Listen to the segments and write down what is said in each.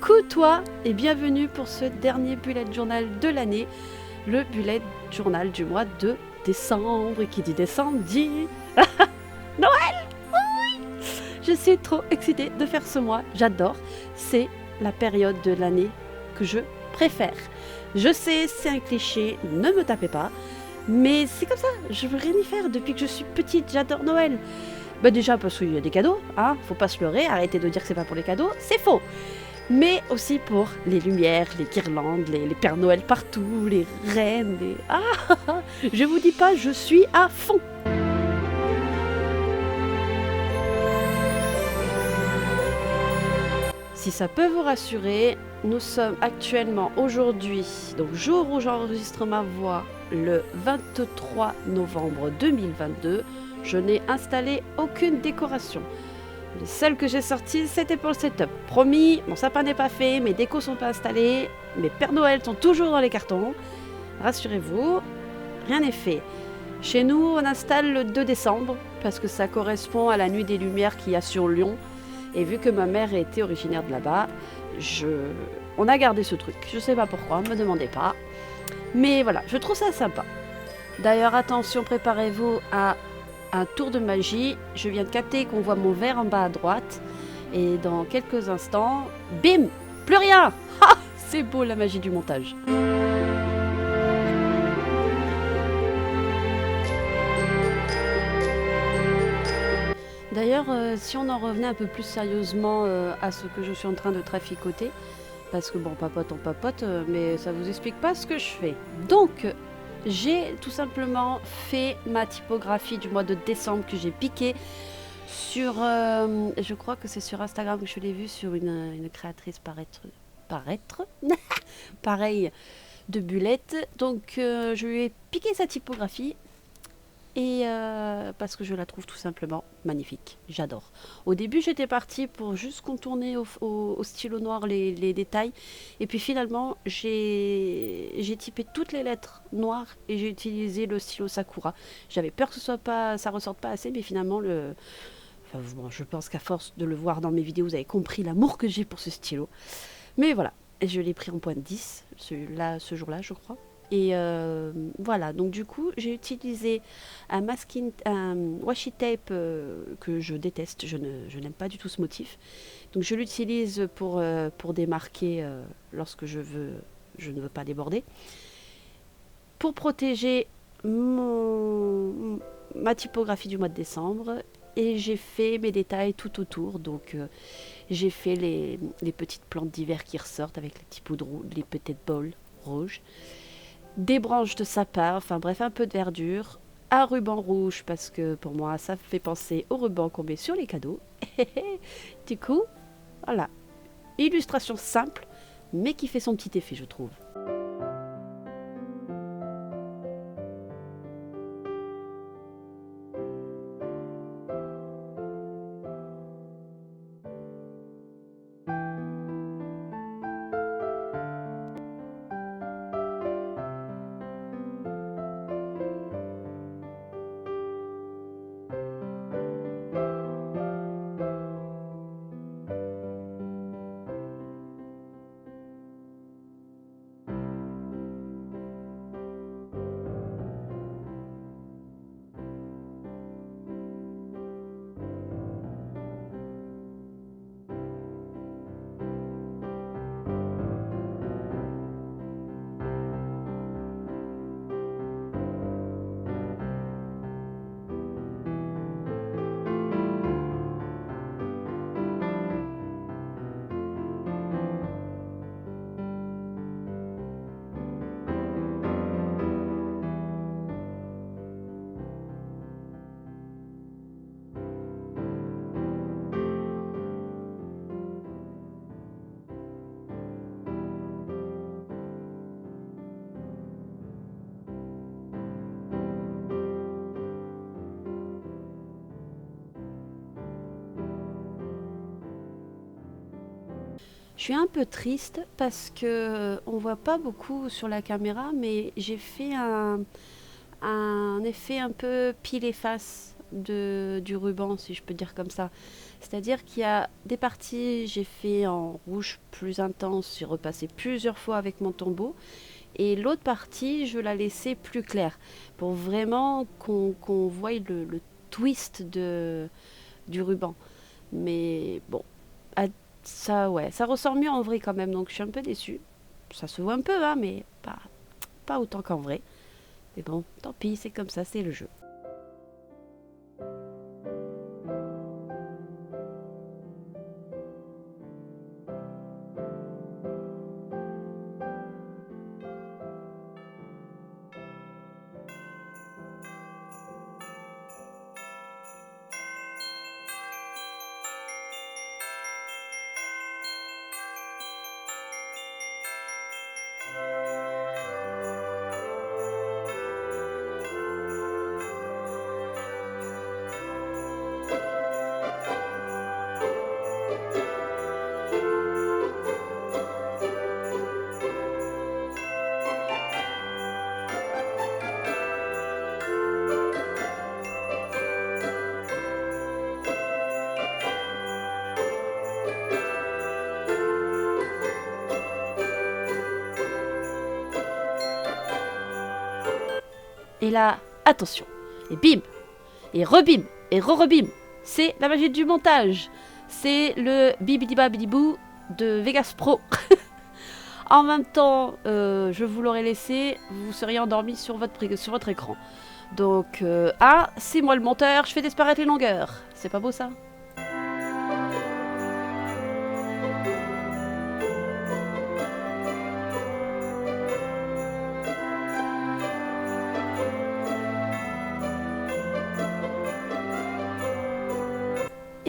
Coucou toi et bienvenue pour ce dernier bullet journal de l'année, le bullet journal du mois de décembre. Et qui dit décembre dit Noël. Oui. Je suis trop excitée de faire ce mois, j'adore, c'est la période de l'année que je préfère. Je sais, c'est un cliché, ne me tapez pas, mais c'est comme ça, je veux rien y faire depuis que je suis petite, j'adore Noël. Bah déjà parce qu'il y a des cadeaux, hein, faut pas se leurrer, arrêtez de dire que c'est pas pour les cadeaux, c'est faux. Mais aussi pour les lumières, les guirlandes, les Pères Noël partout, les reines, les... Ah, je vous dis pas, je suis à fond. Si ça peut vous rassurer, nous sommes actuellement aujourd'hui, donc jour où j'enregistre ma voix, le 23 novembre 2022. Je n'ai installé aucune décoration. Les seules que j'ai sorties, c'était pour le setup. Promis, mon sapin n'est pas fait, mes décos sont pas installés, mes Pères Noël sont toujours dans les cartons. Rassurez-vous, rien n'est fait. Chez nous, on installe le 2 décembre, parce que ça correspond à la nuit des Lumières qu'il y a sur Lyon. Et vu que ma mère était originaire de là-bas, on a gardé ce truc. Je sais pas pourquoi, me demandez pas. Mais voilà, je trouve ça sympa. D'ailleurs, attention, préparez-vous à un tour de magie. Je viens de capter qu'on voit mon verre en bas à droite. Et dans quelques instants, bim, plus rien. Ha, c'est beau la magie du montage. D'ailleurs, si on en revenait un peu plus sérieusement à ce que je suis en train de traficoter, parce que bon, papote, on papote, mais ça vous explique pas ce que je fais. Donc, j'ai tout simplement fait ma typographie du mois de décembre que j'ai piqué sur, je crois que c'est sur Instagram que je l'ai vu, sur une créatrice pareil, de Bulette. Donc, je lui ai piqué sa typographie. Et parce que je la trouve tout simplement magnifique, j'adore. Au début, j'étais partie pour juste contourner au stylo noir les détails. Et puis finalement, j'ai typé toutes les lettres noires et j'ai utilisé le stylo Sakura. J'avais peur que ça ressorte pas assez, mais finalement, enfin, bon, je pense qu'à force de le voir dans mes vidéos, vous avez compris l'amour que j'ai pour ce stylo. Mais voilà, je l'ai pris en point 10, ce jour-là, je crois. Et voilà, donc du coup, j'ai utilisé un washi tape que je déteste, je n'aime pas du tout ce motif. Donc je l'utilise pour démarquer lorsque je ne veux pas déborder. Pour protéger ma typographie du mois de décembre. Et j'ai fait mes détails tout autour. Donc j'ai fait les petites plantes d'hiver qui ressortent avec les petits poudrons, les petites bols rouges. Des branches de sapin, enfin bref, un peu de verdure, un ruban rouge parce que pour moi ça fait penser au ruban qu'on met sur les cadeaux. Du coup, voilà, illustration simple mais qui fait son petit effet, je trouve. Je suis un peu triste parce que on voit pas beaucoup sur la caméra, mais j'ai fait un effet un peu pile et face du ruban, si je peux dire comme ça. C'est-à-dire qu'il y a des parties, j'ai fait en rouge plus intense, j'ai repassé plusieurs fois avec mon tombeau. Et l'autre partie, je la laissais plus claire pour vraiment qu'on voie le twist du ruban. Mais bon, ça, ouais, ça ressort mieux en vrai quand même, donc je suis un peu déçue. Ça se voit un peu, hein, mais pas autant qu'en vrai. Mais bon, tant pis, c'est comme ça, c'est le jeu. Et là, attention, et bim, et rebim, et re-rebim. C'est la magie du montage. C'est le bibidibabidibou de Vegas Pro. En même temps, je vous l'aurais laissé, vous seriez endormi sur votre écran. Donc, c'est moi le monteur, je fais disparaître les longueurs. C'est pas beau ça?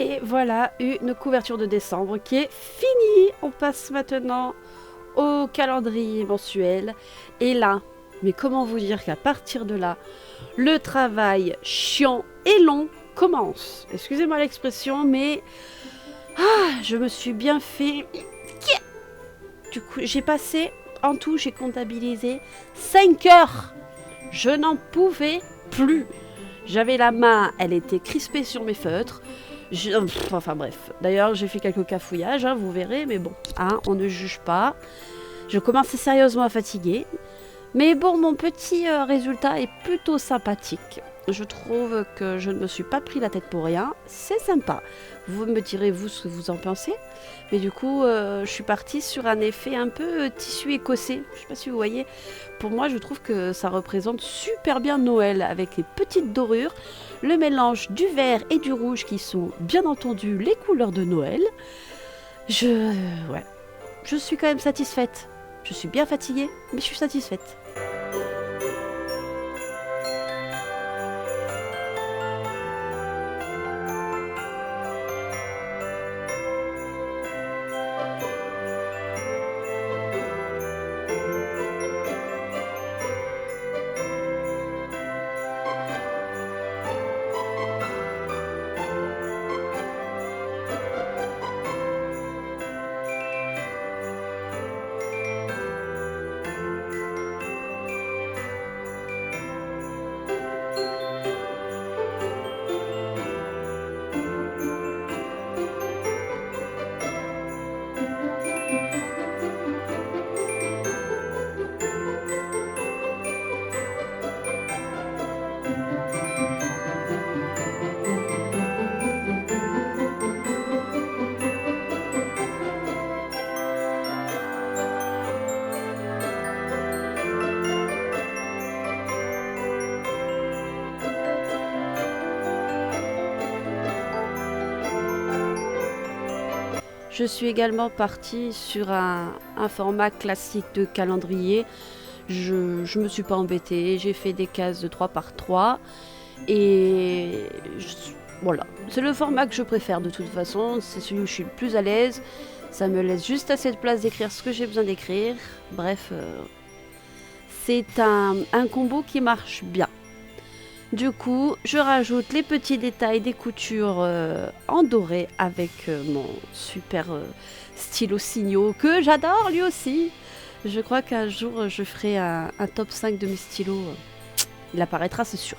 Et voilà une couverture de décembre qui est finie. On passe maintenant au calendrier mensuel. Et là, mais comment vous dire qu'à partir de là, le travail chiant et long commence. Excusez-moi l'expression, mais je me suis bien fait. Du coup, j'ai passé, en tout, j'ai comptabilisé 5 heures. Je n'en pouvais plus. J'avais la main, elle était crispée sur mes feutres. Enfin bref. D'ailleurs, j'ai fait quelques cafouillages, hein, vous verrez, mais bon, hein, on ne juge pas. Je commençais sérieusement à fatiguer. Mais bon, mon petit résultat est plutôt sympathique. Je trouve que je ne me suis pas pris la tête pour rien. C'est sympa. Vous me direz, vous, ce que vous en pensez. Mais du coup, je suis partie sur un effet un peu tissu écossais. Je ne sais pas si vous voyez. Pour moi, je trouve que ça représente super bien Noël avec les petites dorures, le mélange du vert et du rouge qui sont bien entendu les couleurs de Noël. Ouais, je suis quand même satisfaite. Je suis bien fatiguée, mais je suis satisfaite. Je suis également partie sur un format classique de calendrier. Je ne me suis pas embêtée, j'ai fait des cases de 3 par 3 et voilà. C'est le format que je préfère de toute façon, c'est celui où je suis le plus à l'aise. Ça me laisse juste assez de place d'écrire ce que j'ai besoin d'écrire. Bref, c'est un combo qui marche bien. Du coup, je rajoute les petits détails des coutures en doré avec mon super stylo Signo que j'adore lui aussi. Je crois qu'un jour, je ferai un top 5 de mes stylos. Il apparaîtra, c'est sûr.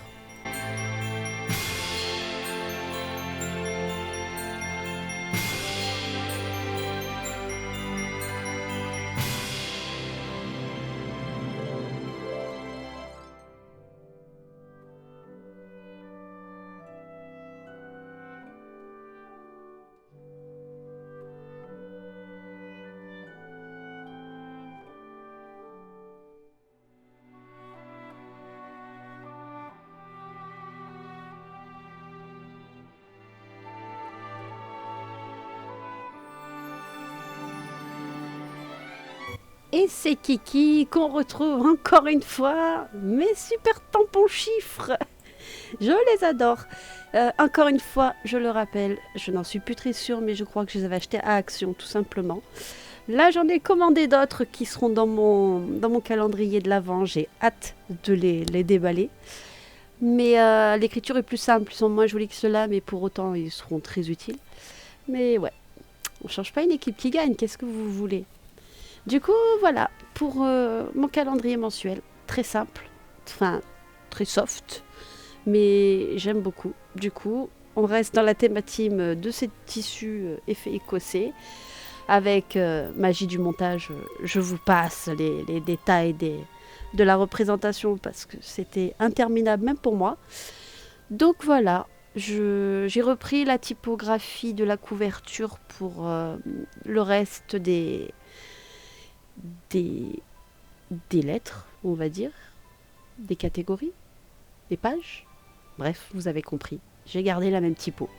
Et c'est Kiki qu'on retrouve encore une fois. Mes super tampons chiffres. Je les adore. Encore une fois, je le rappelle, je n'en suis plus très sûre, mais je crois que je les avais achetés à Action, tout simplement. Là, j'en ai commandé d'autres qui seront dans mon calendrier de l'Avent. J'ai hâte de les déballer. Mais l'écriture est plus simple. Ils sont moins jolis que ceux-là, mais pour autant, ils seront très utiles. Mais ouais, on ne change pas une équipe qui gagne. Qu'est-ce que vous voulez? Du coup, voilà, pour mon calendrier mensuel. Très simple, enfin, très soft, mais j'aime beaucoup. Du coup, on reste dans la thématique de ces tissus effet écossais. Avec magie du montage, je vous passe les détails de la représentation parce que c'était interminable même pour moi. Donc voilà, j'ai repris la typographie de la couverture pour le reste des, des lettres, on va dire, des catégories, des pages. Bref, vous avez compris, j'ai gardé la même typo.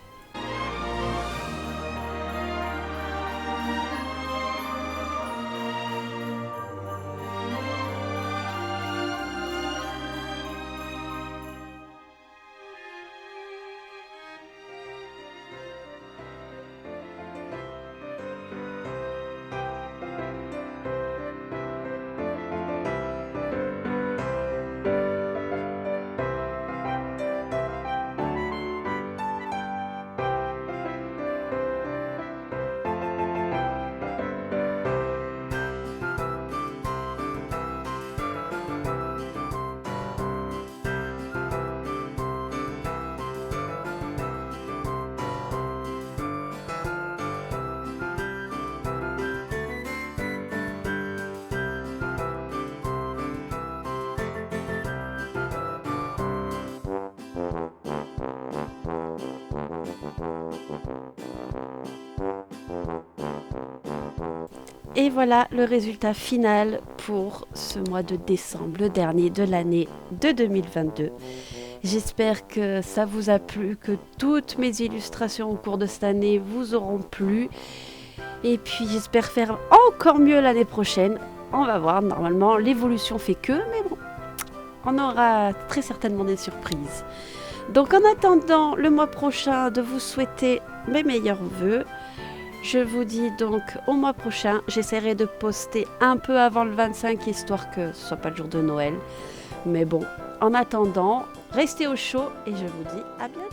Et voilà le résultat final pour ce mois de décembre, le dernier de l'année de 2022. J'espère que ça vous a plu, que toutes mes illustrations au cours de cette année vous auront plu. Et puis j'espère faire encore mieux l'année prochaine. On va voir, normalement l'évolution fait que, mais bon, on aura très certainement des surprises. Donc en attendant le mois prochain, de vous souhaiter mes meilleurs vœux. Je vous dis donc au mois prochain, j'essaierai de poster un peu avant le 25, histoire que ce soit pas le jour de Noël. Mais bon, en attendant, restez au chaud et je vous dis à bientôt.